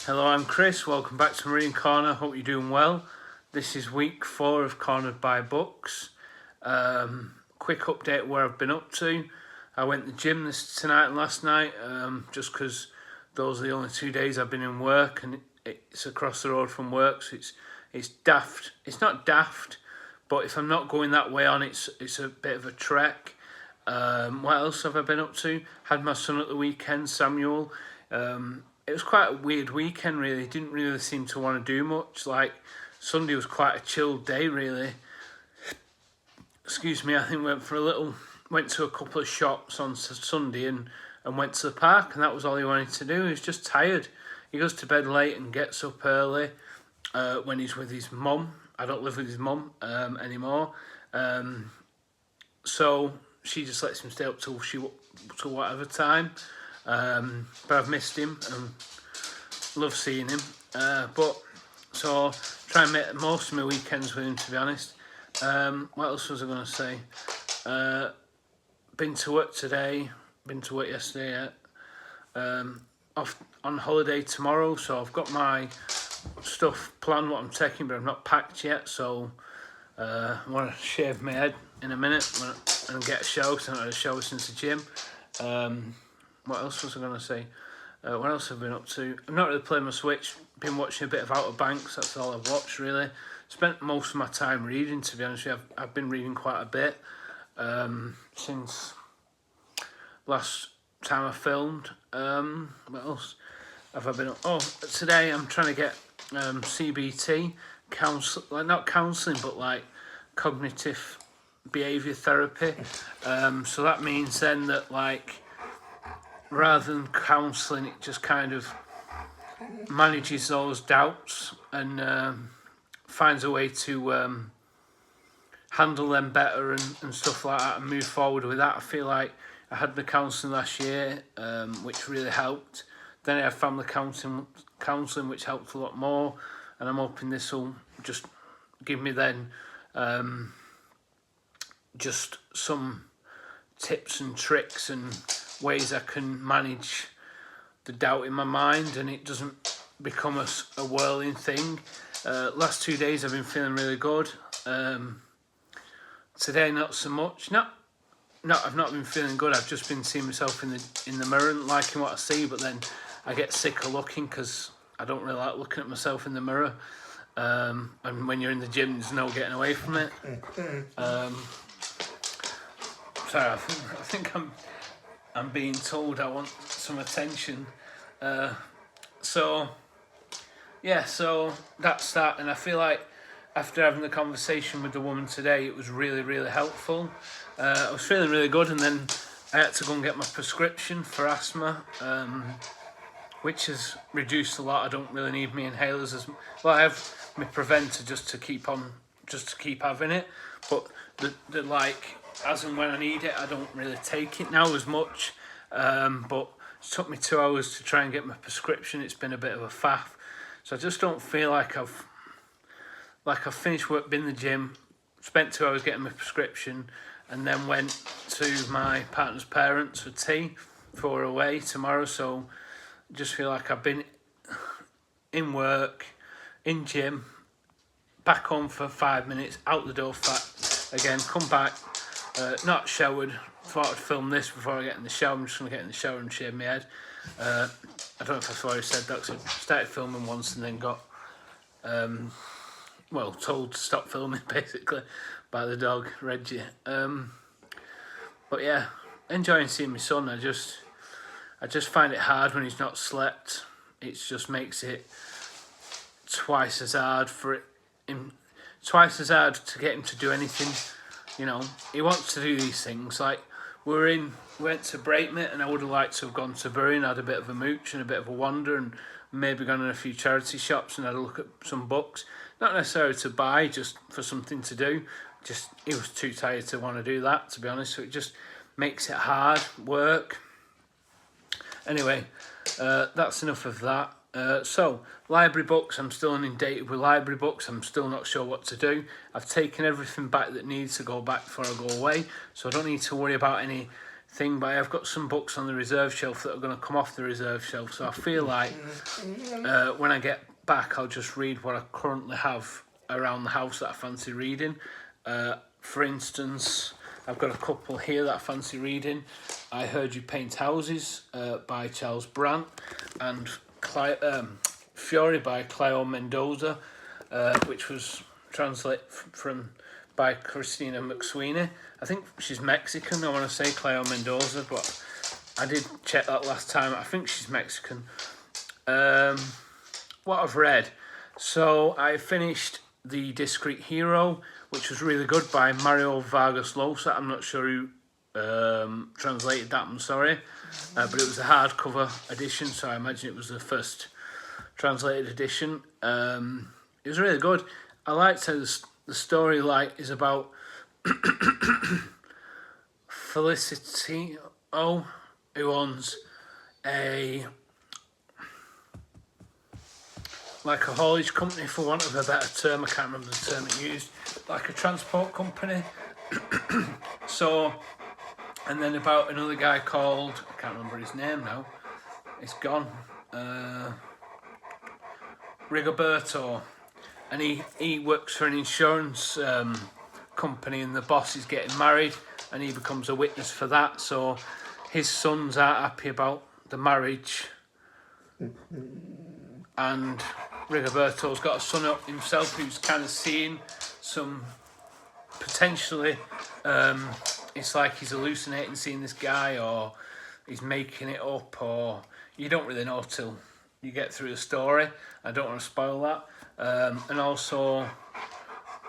Hello, I'm Chris. Welcome back to Marine Corner. Hope you're doing well. This is week 4 of Cornered by Books. Quick update where I've been up to. I went to the gym tonight and last night, just because those are the only 2 days I've been in work, and it's across the road from work, so it's daft. It's not daft, but if I'm not going that way on, it's a bit of a trek. What else have I been up to? Had my son at the weekend, Samuel. It was quite a weird weekend, really. Didn't really seem to want to do much. Like, Sunday was quite a chilled day, really. Excuse me, I think went to a couple of shops on Sunday and went to the park, and that was all he wanted to do. He was just tired. He goes to bed late and gets up early when he's with his mum. I don't live with his mum anymore. So she just lets him stay up till whatever time. But I've missed him and love seeing him. So try and make the most of my weekends with him, to be honest. What else was I going to say? Been to work today. Been to work yesterday. Off on holiday tomorrow, so I've got my stuff planned, what I'm taking, but I've not packed yet. So I want to shave my head in a minute and get a shower, because I've not had a shower since the gym. What else was I going to say? What else have I been up to? I've not really played my Switch. Been watching a bit of Outer Banks. That's all I've watched, really. Spent most of my time reading, to be honest with you. I've been reading quite a bit since last time I filmed. What else have I been up? Oh, today I'm trying to get CBT, not counselling, but like cognitive behaviour therapy. So that means then that, like, rather than counselling, it just kind of manages those doubts and finds a way to handle them better and stuff like that, and move forward with that. I feel like I had the counselling last year, which really helped. Then I had family counselling, which helped a lot more, and I'm hoping this will just give me then just some tips and tricks and ways I can manage the doubt in my mind, and it doesn't become a whirling thing. Last 2 days I've been feeling really good. Today not so much. I've not been feeling good. I've just been seeing myself in the mirror and liking what I see, but then I get sick of looking because I don't really like looking at myself in the mirror. And when you're in the gym, there's no getting away from it. Sorry, I think I'm being told I want some attention. So that's that. And I feel like after having the conversation with the woman today, it was really, really helpful. I was feeling really good, and then I had to go and get my prescription for asthma, which has reduced a lot. I don't really need my inhalers as well. I have my Preventer just to keep having it, but the like, as and when I need it, I don't really take it now as much. But it took me 2 hours to try and get my prescription. It's been a bit of a faff, so I just don't feel like I've finished work, been in the gym, spent 2 hours getting my prescription, and then went to my partner's parents for tea before we're away tomorrow. So I just feel like I've been in work, in gym, back home for 5 minutes, out the door fat again, come back, not showered. Thought I'd film this before I get in the shower. I'm just going to get in the shower and shave my head. I don't know if I've already said that, because I started filming once and then got told to stop filming, basically, by the dog, Reggie. But yeah, enjoying seeing my son. I just find it hard when he's not slept. It just makes it twice as hard to get him to do anything. You know, he wants to do these things. Like, we went to Breakmate, and I would have liked to have gone to Bury and had a bit of a mooch and a bit of a wander, and maybe gone in a few charity shops and had a look at some books. Not necessarily to buy, just for something to do. Just, he was too tired to want to do that, to be honest. So it just makes it hard work. Anyway, that's enough of that. So, library books, I'm still inundated with library books. I'm still not sure what to do. I've taken everything back that needs to go back before I go away, so I don't need to worry about any thing, but I've got some books on the reserve shelf that are going to come off the reserve shelf. So I feel like when I get back, I'll just read what I currently have around the house that I fancy reading. For instance, I've got a couple here that I fancy reading. I Heard You Paint Houses by Charles Brandt, and Fury by Cleo Mendoza, which was translated by Christina McSweeney. I think she's Mexican, I want to say Cleo Mendoza, but I did check that last time. I think she's Mexican. What I've read. So I finished The Discreet Hero, which was really good, by Mario Vargas Llosa. I'm not sure who translated that, I'm sorry. But it was a hardcover edition, so I imagine it was the first translated edition. It was really good. I liked how the story is about Felicity who owns a haulage company, for want of a better term. I can't remember the term it used, like a transport company. So, and then about another guy called, I can't remember his name now, it's gone, Rigoberto, and he works for an insurance company, and the boss is getting married, and he becomes a witness for that. So his sons aren't happy about the marriage, and Rigoberto's got a son up himself who's kind of seeing some potentially, it's like he's hallucinating, seeing this guy, or he's making it up, or you don't really know till you get through the story. I don't want to spoil that. And also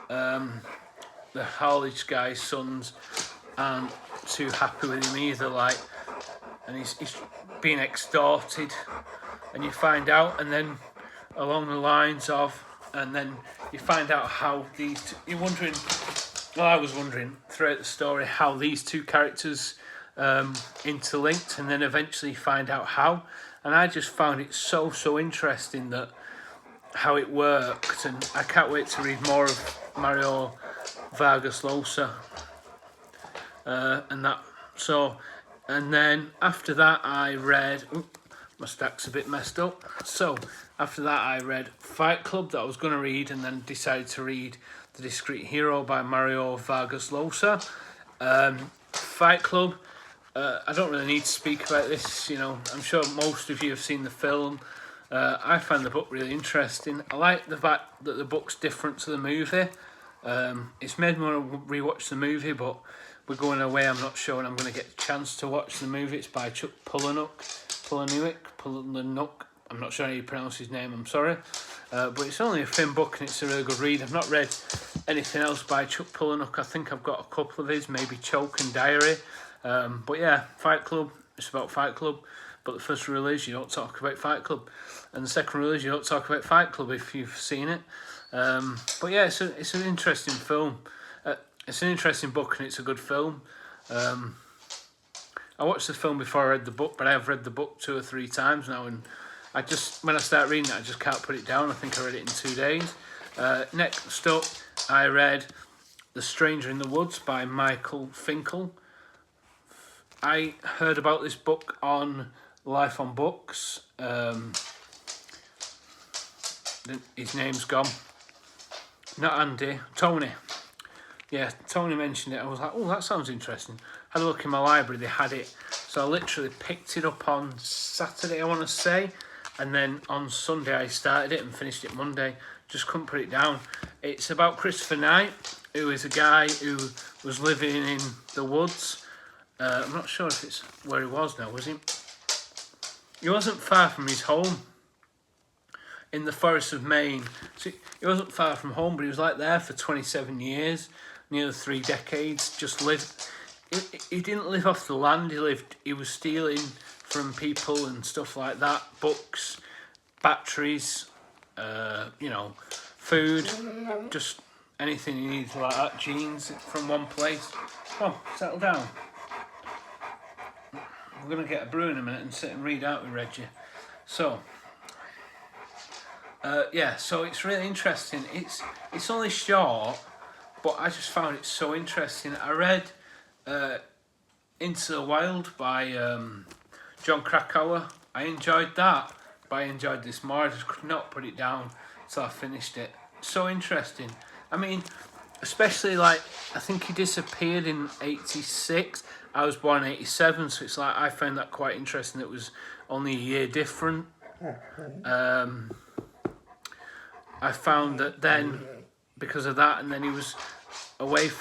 the haulage guy's sons aren't too happy with him either, and he's being extorted, and you find out, and then along the lines of, and then you find out how you're wondering, well, I was wondering throughout the story how these two characters interlinked, and then eventually find out how. And I just found it so interesting that how it worked, and I can't wait to read more of Mario Vargas Llosa and that. So, and then after that I read, my stack's a bit messed up. So after that I read Fight Club, that I was going to read, and then decided to read The Discreet Hero by Mario Vargas Llosa. Fight Club, I don't really need to speak about this, I'm sure most of you have seen the film. I find the book really interesting. I like the fact that the book's different to the movie. It's made me want to rewatch the movie, but we're going away. I'm not sure when I'm going to get a chance to watch the movie. It's by Chuck Palahniuk. I'm not sure how you pronounce his name, I'm sorry. But it's only a thin book, and it's a really good read. I've not read anything else by Chuck Palahniuk. I think I've got a couple of his, maybe Choke and Diary. But yeah, Fight Club, it's about Fight Club. But the first rule is you don't talk about Fight Club. And the second rule is you don't talk about Fight Club if you've seen it. But yeah, it's an interesting film. It's an interesting book, and it's a good film. I watched the film before I read the book, but I have read the book 2 or 3 times now, and when I start reading it, I just can't put it down. I think I read it in 2 days. Next up, I read The Stranger in the Woods by Michael Finkel. I heard about this book on Life on Books. His name's gone. Not Andy, Tony. Yeah, Tony mentioned it. I was like, oh, that sounds interesting. Had a look in my library, they had it. So I literally picked it up on Saturday, I want to say. And then on Sunday I started it and finished it Monday. Just couldn't put it down. It's about Christopher Knight, who is a guy who was living in the woods. I'm not sure if it's where he was now, was he? He wasn't far from his home in the forests of Maine. So he wasn't far from home, but he was there for 27 years, nearly 3 decades. Just lived. He didn't live off the land. He was stealing from people and stuff like that. Books, batteries, food, just anything he needed like that. Jeans from one place. Come on, settle down. We're going to get a brew in a minute and sit and read out with Reggie. So, so it's really interesting. It's only short, but I just found it so interesting. I read Into the Wild by John Krakauer. I enjoyed that, but I enjoyed this more. I just could not put it down until I finished it. So interesting. I mean, especially like, I think he disappeared in 86. I was born in 87, so it's like I found that quite interesting. It was only a year different. I found that then, because of that, and then he was away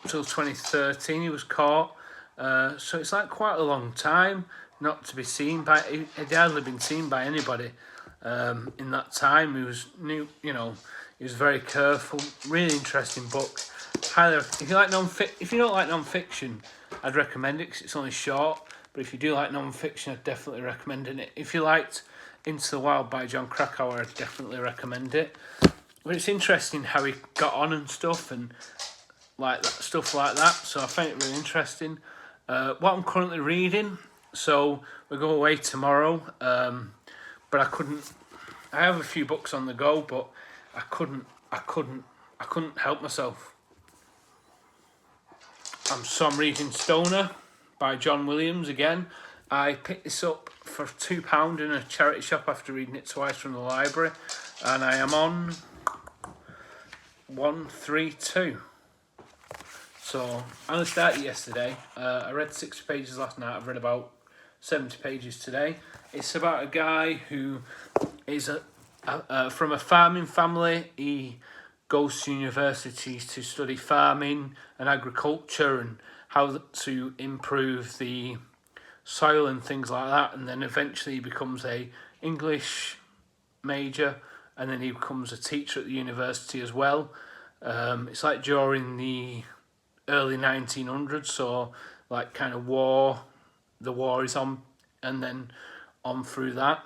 till 2013, he was caught. So it's like quite a long time not to be seen by, he'd hardly been seen by anybody in that time. He was new, you know, he was very careful. Really interesting book. Highly, if you don't like non-fiction, I'd recommend it because it's only short. But if you do like non-fiction, I'd definitely recommend it. If you liked Into the Wild by John Krakauer, I'd definitely recommend it. But it's interesting how he got on and stuff, and like that, stuff like that. So I find it really interesting. What I'm currently reading, so we go away tomorrow, but I couldn't. I have a few books on the go, but I couldn't help myself. I'm reading Stoner by John Williams again. I picked this up for £2 in a charity shop after reading it twice from the library, and I am on 132. So I only started yesterday. I read 60 pages last night. I've read about 70 pages today. It's about a guy who is from a farming family. He goes to universities to study farming and agriculture and how to improve the soil and things like that, and then eventually he becomes a English major, and then he becomes a teacher at the university as well. It's like during the early 1900s, so like kind of the war is on, and then on through that,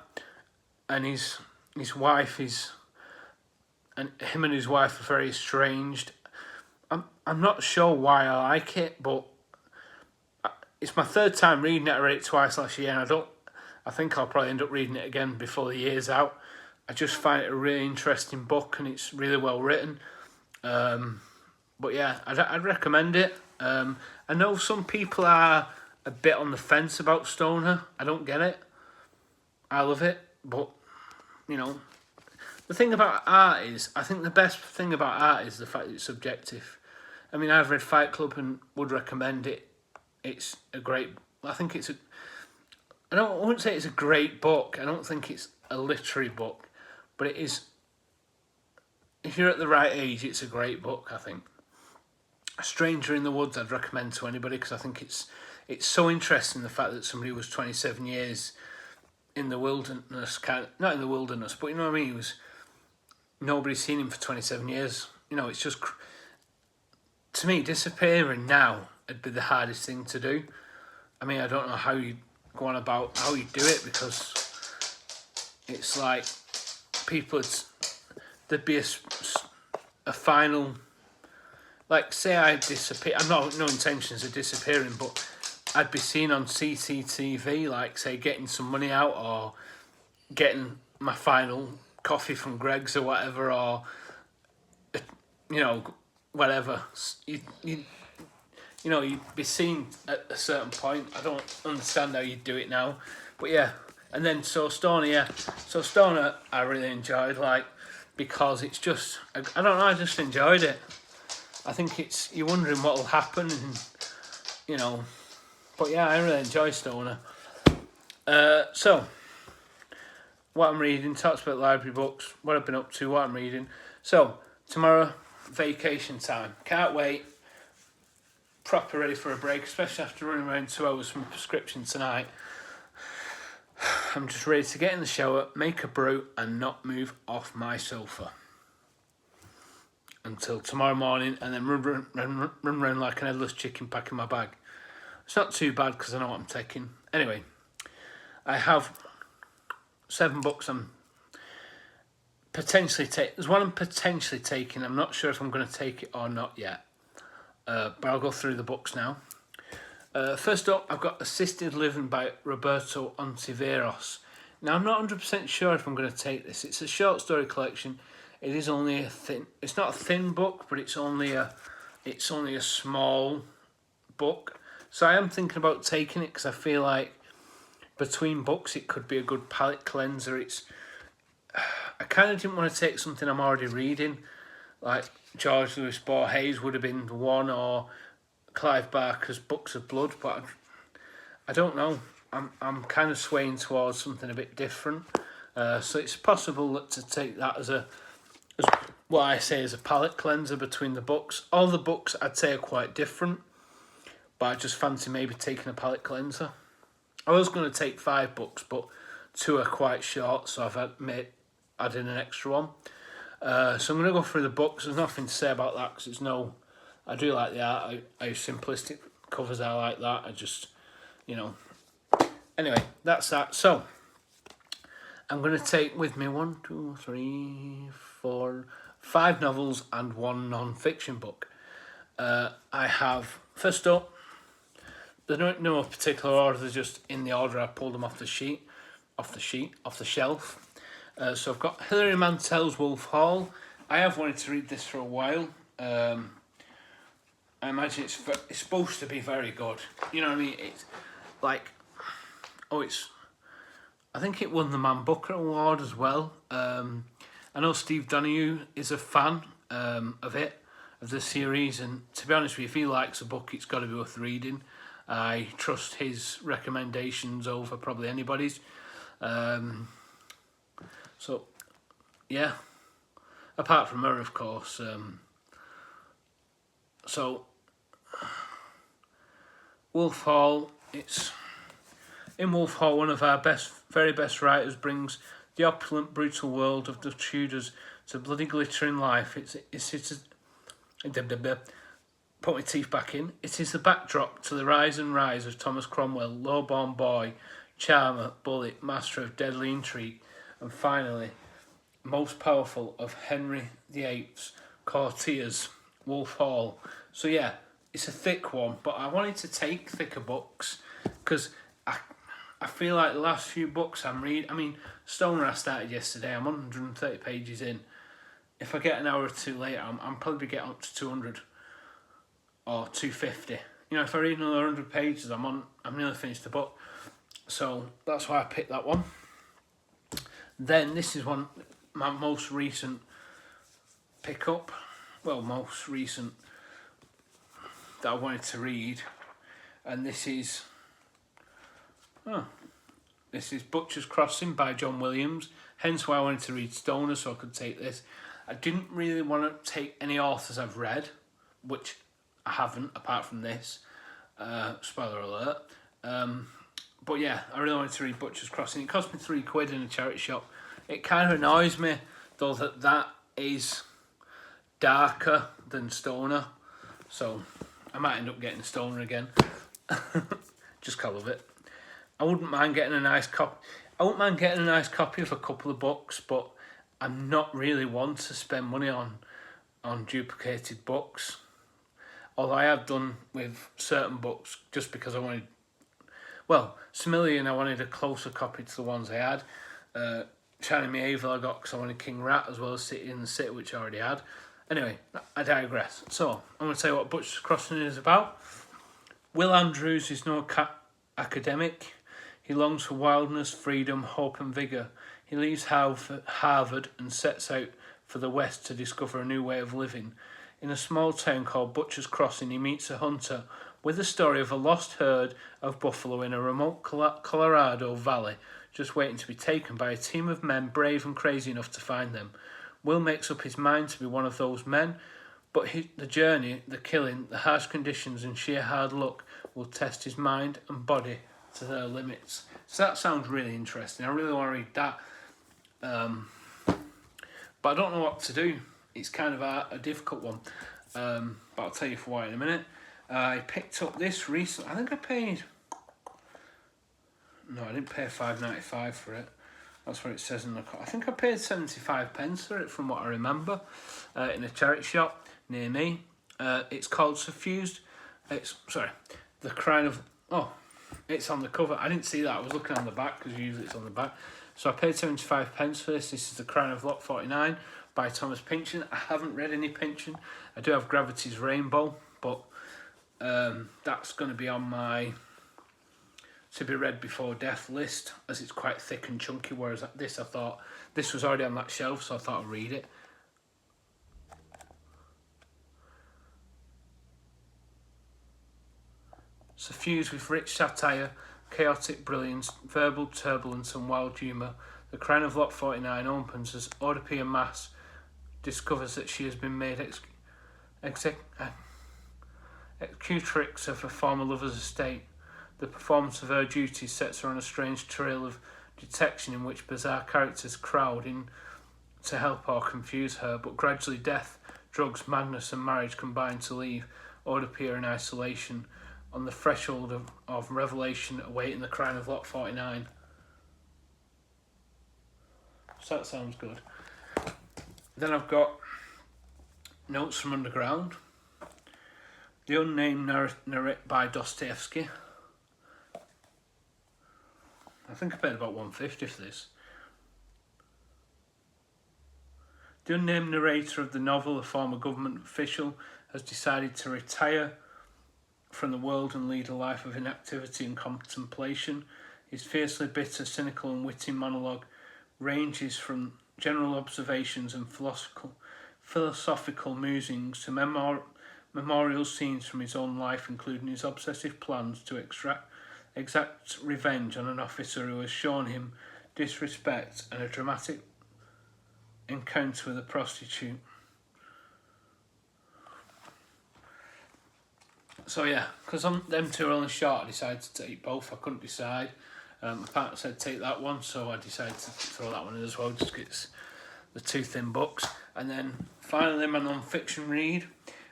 and his wife is, and him and his wife are very estranged. I'm not sure why I like it, but it's my third time reading it. I read it twice last year, and I think I'll probably end up reading it again before the year's out. I just find it a really interesting book, and it's really well written. But yeah, I'd recommend it. I know some people are a bit on the fence about Stoner. I don't get it. I love it, but you know, the thing about art is, I think the best thing about art is the fact that it's subjective. I mean, I've read Fight Club and would recommend it. It's a great. I think it's a. I wouldn't say it's a great book. I don't think it's a literary book, but it is. If you're at the right age, it's a great book, I think. A Stranger in the Woods, I'd recommend to anybody because I think it's so interesting, the fact that somebody was 27 years in the wilderness, not in the wilderness, but you know what I mean. He was, nobody's seen him for 27 years. You know, it's just, to me, disappearing now would be the hardest thing to do. I mean, I don't know how you go on about how you do it, because it's like there'd be a final, like say I disappear, I'm not, no intentions of disappearing, but I'd be seen on CCTV, like say getting some money out, or getting my final coffee from Greg's or whatever, or you know, whatever. You know, you'd be seen at a certain point. I don't understand how you do it now, but yeah. And then Stoner, yeah. So Stoner, I really enjoyed, like, because it's just, I don't know, I just enjoyed it. I think it's, you're wondering what will happen, and you know, but yeah, I really enjoy Stoner. So what I'm reading, talks about library books, what I've been up to, what I'm reading. So tomorrow, vacation time. Can't wait. Proper ready for a break, especially after running around 2 hours from prescription tonight. I'm just ready to get in the shower, make a brew, and not move off my sofa until tomorrow morning, and then run around like an headless chicken packing my bag. It's not too bad because I know what I'm taking. Anyway, I have 7 books I'm potentially taking. There's one I'm potentially taking. I'm not sure if I'm going to take it or not yet. But I'll go through the books now. First up, I've got Assisted Living by Roberto Ontiveros. Now, I'm not 100% sure if I'm going to take this. It's a short story collection. It is only it's not a thin book, but it's only a small book. So I am thinking about taking it because I feel like between books it could be a good palate cleanser. I kind of didn't want to take something I'm already reading, like George Lewis Borges would have been one, or Clive Barker's Books of Blood, but I don't know. I'm kind of swaying towards something a bit different. So it's possible to take that as what I say is a palate cleanser between the books. All the books I'd say are quite different, but I just fancy maybe taking a palate cleanser. I was going to take 5 books, but 2 are quite short, so I've added an extra one. So I'm going to go through the books. There's nothing to say about that because I do like the art. How simplistic covers I like that. I just, Anyway, that's that. So I'm going to take with me 1, 2, 3, 4, 5 novels and 1 non-fiction book. I have, first up, they're no particular order, they're just in the order I pulled them off the shelf. So I've got Hilary Mantel's Wolf Hall. I have wanted to read this for a while. I imagine it's supposed to be very good. You know what I mean? It's like, I think it won the Man Booker Award as well. I know Steve Donahue is a fan of the series, and to be honest with you, if he likes a book, it's got to be worth reading. I trust his recommendations over probably anybody's. So, yeah. Apart from her, of course. So, Wolf Hall, in Wolf Hall, one of our very best writers brings the opulent, brutal world of the Tudors to bloody glittering life. Put my teeth back in. It is the backdrop to the rise of Thomas Cromwell, low-born boy, charmer, bully, master of deadly intrigue, and finally, most powerful of Henry VIII's courtiers, Wolf Hall. So yeah, it's a thick one, but I wanted to take thicker books because I feel like the last few books I'm reading, Stoner I started yesterday, I'm 130 pages in. If I get an hour or two later, I'm probably getting up to 200 or 250. If I read another 100 pages, I'm nearly finished the book. So that's why I picked that one. Then this is my most recent pickup. Well, most recent that I wanted to read. And this is Butcher's Crossing by John Williams. Hence why I wanted to read Stoner, so I could take this. I didn't really want to take any authors I've read, which I haven't, apart from this. Spoiler alert. But yeah, I really wanted to read Butcher's Crossing. It cost me £3 in a charity shop. It kind of annoys me, though, that is darker than Stoner. So I might end up getting Stoner again. Just colour of it. I wouldn't mind getting a nice copy. I wouldn't mind getting a nice copy of a couple of books, but I'm not really one to spend money on duplicated books. Although I have done with certain books just because I wanted... Well, Similian I wanted a closer copy to the ones I had. Shining Me Evil I got because I wanted King Rat as well as City in the City, which I already had. Anyway, I digress. So, I'm going to tell you what Butcher's Crossing is about. Will Andrews is no academic. He longs for wildness, freedom, hope and vigour. He leaves Harvard and sets out for the West to discover a new way of living. In a small town called Butcher's Crossing, he meets a hunter with the story of a lost herd of buffalo in a remote Colorado valley, just waiting to be taken by a team of men brave and crazy enough to find them. Will makes up his mind to be one of those men, but the journey, the killing, the harsh conditions and sheer hard luck will test his mind and body to their limits. So that sounds really interesting. I really want to read that. But I don't know what to do. It's kind of a difficult one. But I'll tell you for why in a minute. I picked up this recently. I think I paid... No, I didn't pay $5.95 for it. That's what it says in the... I think I paid 75p for it from what I remember. In a charity shop near me. It's called Suffused. The Crown of... Oh, it's on the cover. I didn't see that. I was looking on the back because usually it's on the back. So I paid 75p for this. This is The Crown of Lot 49 by Thomas Pynchon. I haven't read any Pynchon. I do have Gravity's Rainbow, but That's going to be on my to be read before death list, as it's quite thick and chunky, whereas this, I thought, this was already on that shelf, so I thought I'd read it. Suffused with rich satire, chaotic brilliance, verbal turbulence and wild humour, The Crown of Lot 49 opens as Oedipia Mass discovers that she has been made executrix of her former lover's estate. The performance of her duties sets her on a strange trail of detection in which bizarre characters crowd in to help or confuse her, but gradually death, drugs, madness and marriage combine to leave Oedipia in isolation, on the threshold of revelation awaiting the Crown of Lot 49. So that sounds good. Then I've got Notes from Underground, The Unnamed Narrative by Dostoevsky. I think I paid about $1.50 for this. The unnamed narrator of the novel, a former government official, has decided to retire from the world and lead a life of inactivity and contemplation. His fiercely bitter, cynical and witty monologue ranges from general observations and philosophical musings to memorial scenes from his own life, including his obsessive plans to exact revenge on an officer who has shown him disrespect, and a dramatic encounter with a prostitute. So yeah, because them two are only short, I decided to take both. I couldn't decide. My partner said take that one, so I decided to throw that one in as well, just because it's the two thin books. And then finally my non-fiction read,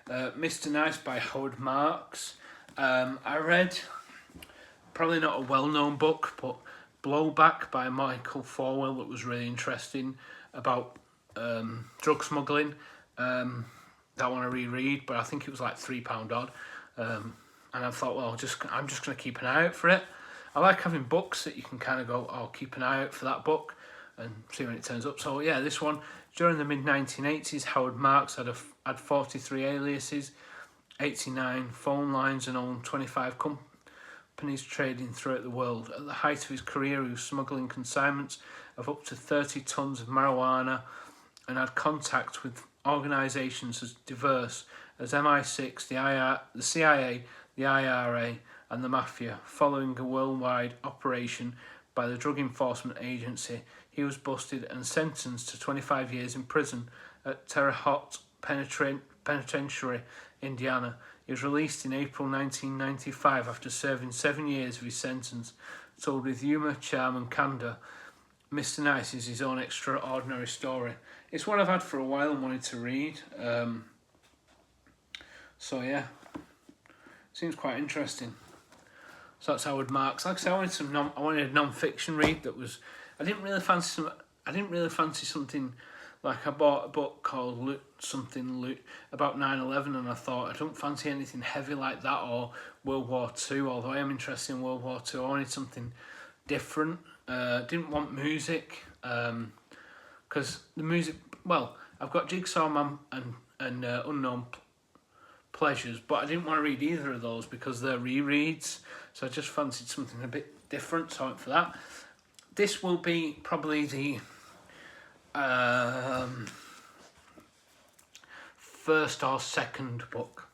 Mr. Nice by Howard Marks. I read, probably not a well-known book, but Blowback by Michael Forwell, that was really interesting, about drug smuggling. That one I reread, but I think it was like £3 odd. And I thought, well, I'm just going to keep an eye out for it. I like having books that you can kind of go, oh, keep an eye out for that book and see when it turns up. So yeah, this one, during the mid-1980s, Howard Marks had 43 aliases, 89 phone lines and owned 25 companies trading throughout the world. At the height of his career, he was smuggling consignments of up to 30 tons of marijuana and had contact with organisations as diverse as MI6, the CIA, the IRA and the Mafia. Following a worldwide operation by the Drug Enforcement Agency, he was busted and sentenced to 25 years in prison at Terre Haute Penitentiary, Indiana. He was released in April 1995 after serving 7 years of his sentence. Told with humour, charm and candour, Mr. Nice is his own extraordinary story. It's one I've had for a while and wanted to read. So yeah, seems quite interesting. So that's Howard Marks. Like I said, I wanted a non-fiction read that was. I didn't really fancy something like, I bought a book called Loot about 9/11, and I thought I don't fancy anything heavy like that or World War II. Although I am interested in World War II, I wanted something different. Didn't want music, because the music. Well, I've got Jigsaw Man and Unknown Pleasures, but I didn't want to read either of those because they're rereads. So I just fancied something a bit different, so I went for that. This will be probably the first or second book.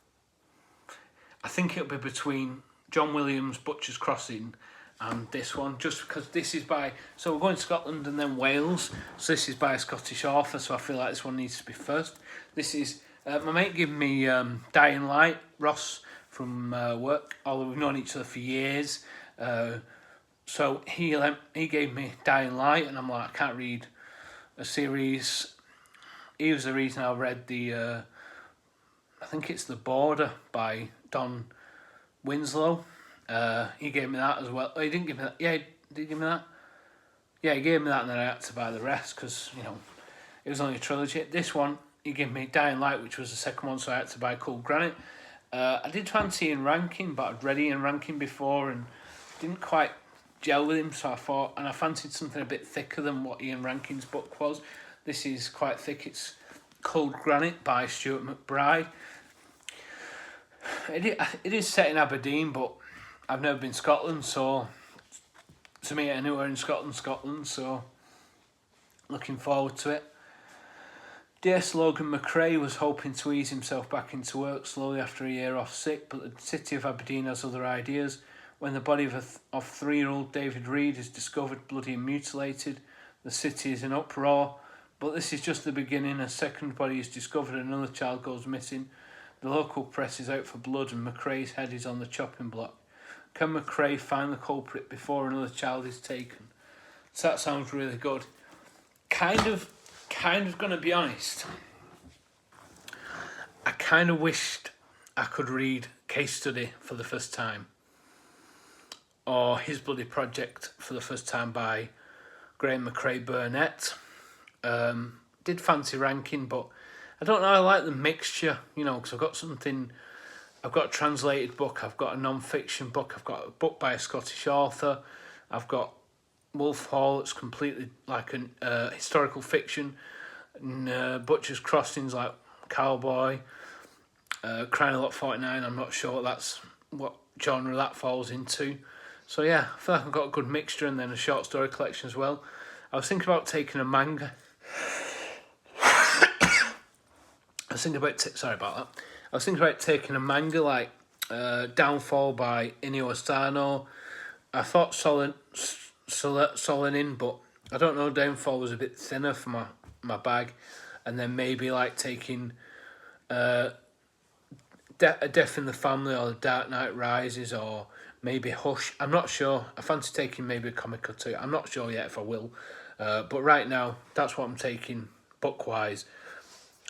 I think it'll be between John Williams' Butcher's Crossing and this one, just because this is by, so we're going to Scotland and then Wales, so this is by a Scottish author, so I feel like this one needs to be first. This is, my mate gave me Dying Light, Ross from work, although we've known each other for years, so he gave me Dying Light, and I'm like, I can't read a series. He was the reason I read the, I think it's The Border by Don Winslow. He gave me that as well. Oh, he didn't give me that. Yeah, did he give me that? Yeah, he gave me that, and then I had to buy the rest because, you know, it was only a trilogy. This one, he gave me Dying Light, which was the second one, so I had to buy Cold Granite. I did fancy Ian Rankin, but I'd read Ian Rankin before and didn't quite gel with him, so I thought, and I fancied something a bit thicker than what Ian Rankin's book was. This is quite thick. It's Cold Granite by Stuart McBride. It is set in Aberdeen, but I've never been to Scotland, so to me, anywhere in Scotland, so looking forward to it. DS Logan McRae was hoping to ease himself back into work slowly after a year off sick, but the city of Aberdeen has other ideas. When the body of 3-year-old David Reed is discovered bloody and mutilated, the city is in uproar. But this is just the beginning. A second body is discovered and another child goes missing. The local press is out for blood and McRae's head is on the chopping block. Can McRae find the culprit before another child is taken? So that sounds really good. Kind of going to be honest, I kind of wished I could read Case Study for the first time, or His Bloody Project for the first time by Graham McRae Burnett. Did fancy Rankin, but I don't know, I like the mixture, because I've got a translated book, I've got a non-fiction book, I've got a book by a Scottish author, I've got Wolf Hall, it's completely like a historical fiction, and Butcher's Crossing's like cowboy, Crying Lot 49, I'm not sure what genre that falls into. So yeah, I feel like I've got a good mixture, and then a short story collection as well. I was thinking about taking a manga. I was thinking about taking a manga like Downfall by Inio Asano. I thought Solanin, but I don't know, Downfall was a bit thinner for my bag. And then maybe like taking A Death in the Family or The Dark Knight Rises or maybe Hush. I'm not sure. I fancy taking maybe a comic or two. I'm not sure yet if I will. But right now, that's what I'm taking book-wise.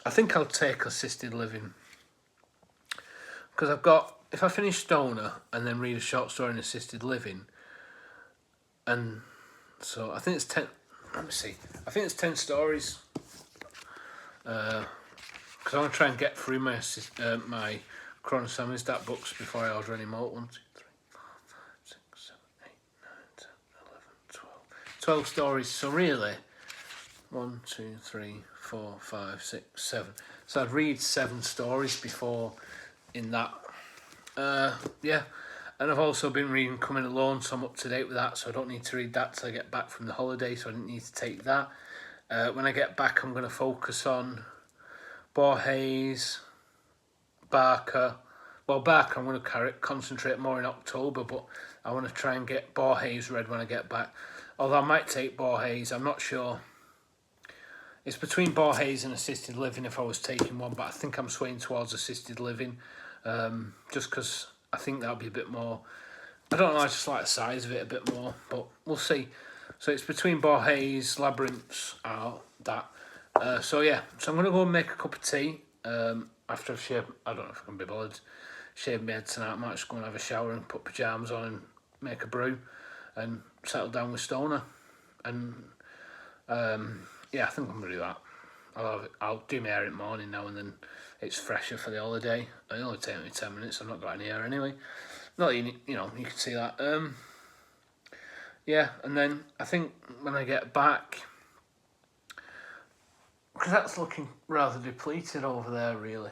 I think I'll take Assisted Living. Because if I finish Stoner and then read a short story in Assisted Living, and so I think it's 10, let me see, I think it's 10 stories. Because I want to try and get through my Chrono Samizdat books before I order any more. 1, 2, 3, 4, 5, 6, 7, 8, 9, 10, 11, 12. 12 stories, so really, 1, 2, 3, 4, 5, 6, 7. So I'd read 7 stories before in that. Yeah, and I've also been reading Coming Alone, so I'm up to date with that, so I don't need to read that till I get back from the holiday, so I didn't need to take that. When I get back, I'm going to focus on Borges, Barker. Well, Barker I'm going to concentrate more in October, but I want to try and get Borges read when I get back. Although I might take Borges, I'm not sure. It's between Borges and Assisted Living if I was taking one, but I think I'm swaying towards Assisted Living, just because I think that'll be a bit more. I don't know, I just like the size of it a bit more, but we'll see. So it's between Borges, Labyrinths, that. So yeah, so I'm going to go and make a cup of tea after I've shaved. I don't know if I can be bothered. Shave my head tonight. I might just go and have a shower and put pyjamas on and make a brew and settle down with Stoner. And yeah, I think I'm going to do that. I'll do my hair in the morning now, and then it's fresher for the holiday. It only takes me 10 minutes. I've not got any hair anyway. Not you can see that. Yeah, and then I think when I get back, because that's looking rather depleted over there, really.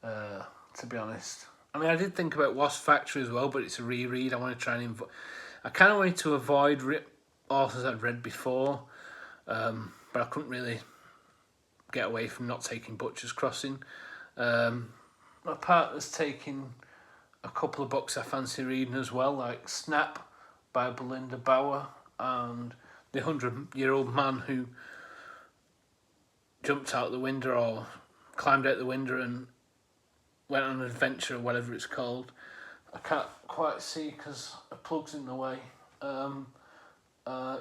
To be honest, I mean, I did think about Wasp Factory as well, but it's a reread. I want to try and I kind of wanted to avoid authors I'd read before, but I couldn't really get away from not taking Butcher's Crossing. My partner's taking a couple of books I fancy reading as well, like Snap by Belinda Bauer and The 100-Year-Old Man Who Jumped Out the Window or Climbed Out the Window and Went on an Adventure or whatever it's called. I can't quite see because a plug's in the way.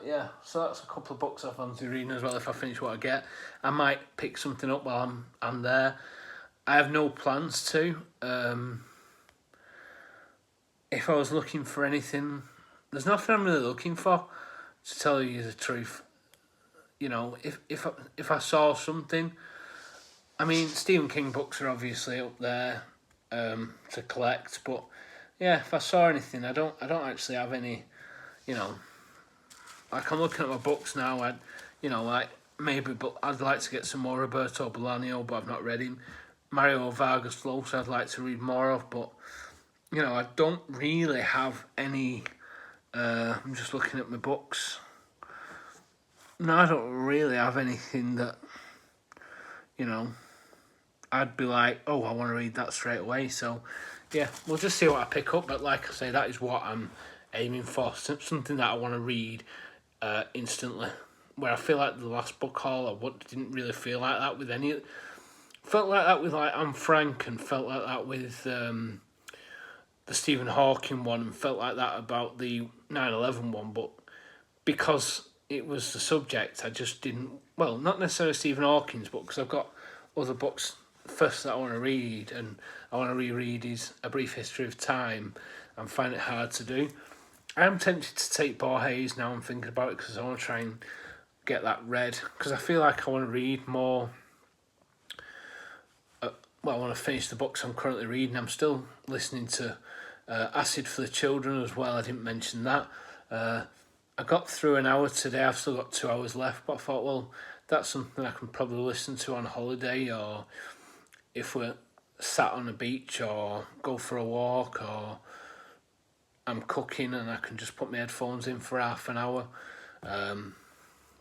Yeah, so that's a couple of books I fancy reading as well if I finish what I get. I might pick something up while I'm there. I have no plans to. If I was looking for anything, there's nothing I'm really looking for, to tell you the truth. If I saw something, I mean, Stephen King books are obviously up there to collect, but yeah, if I saw anything, I don't actually have any, like I'm looking at my books now, maybe, but I'd like to get some more Roberto Bolaño, but I've not read him. Mario Vargas Llosa I'd like to read more of, but you know, I don't really have any. I'm just looking at my books. No, I don't really have anything that, you know, I'd be like, oh, I want to read that straight away. So, yeah, we'll just see what I pick up. But like I say, that is what I'm aiming for. Something that I want to read instantly. Where I feel like the last book haul, didn't really feel like that with any. Felt like that with like Anne Frank, and felt like that with the Stephen Hawking one, and felt like that about the 9/11 one. But because it was the subject, I just didn't. Well, not necessarily Stephen Hawking's book, because I've got other books first that I want to read, and I want to reread is A Brief History of Time, and find it hard to do. I am tempted to take Borges now. I'm thinking about it because I want to try and get that read, because I feel like I want to read more. I want to finish the books I'm currently reading. I'm still listening to Acid for the Children as well. I didn't mention that. I got through an hour today. I've still got 2 hours left, but I thought, well, that's something I can probably listen to on holiday, or if we're sat on a beach, or go for a walk, or I'm cooking and I can just put my headphones in for half an hour.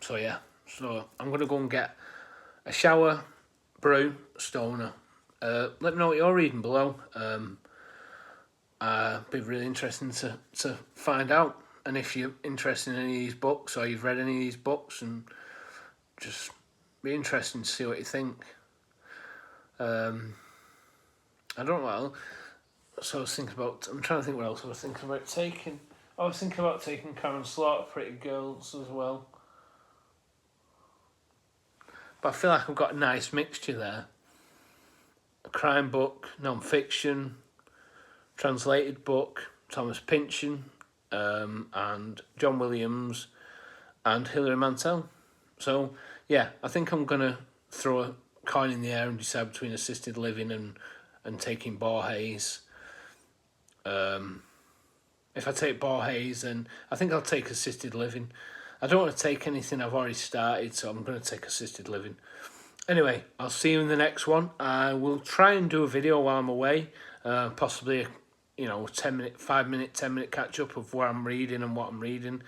So yeah, so I'm going to go and get a shower, brew, stoner. Let me know what you're reading below. Be really interesting to find out. And if you're interested in any of these books, or you've read any of these books, and just be interesting to see what you think. I don't know what else. So I was thinking about. I'm trying to think what else I was thinking about taking. I was thinking about taking Karen Slaughter, Pretty Girls as well. But I feel like I've got a nice mixture there. A crime book, non-fiction, translated book, Thomas Pynchon, and John Williams, and Hilary Mantel. So, yeah, I think I'm going to throw a coin in the air and decide between assisted living and taking Borges. If I take Borges, then I think I'll take assisted living. I don't want to take anything I've already started, so I'm going to take assisted living. Anyway, I'll see you in the next one. I will try and do a video while I'm away, possibly, 5-minute, 10-minute catch up of where I'm reading and what I'm reading,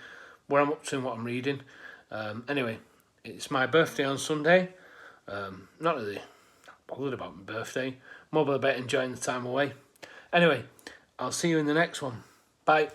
where I'm up to and what I'm reading. Anyway, it's my birthday on Sunday. Not really bothered about my birthday, more about enjoying the time away. Anyway, I'll see you in the next one. Bye.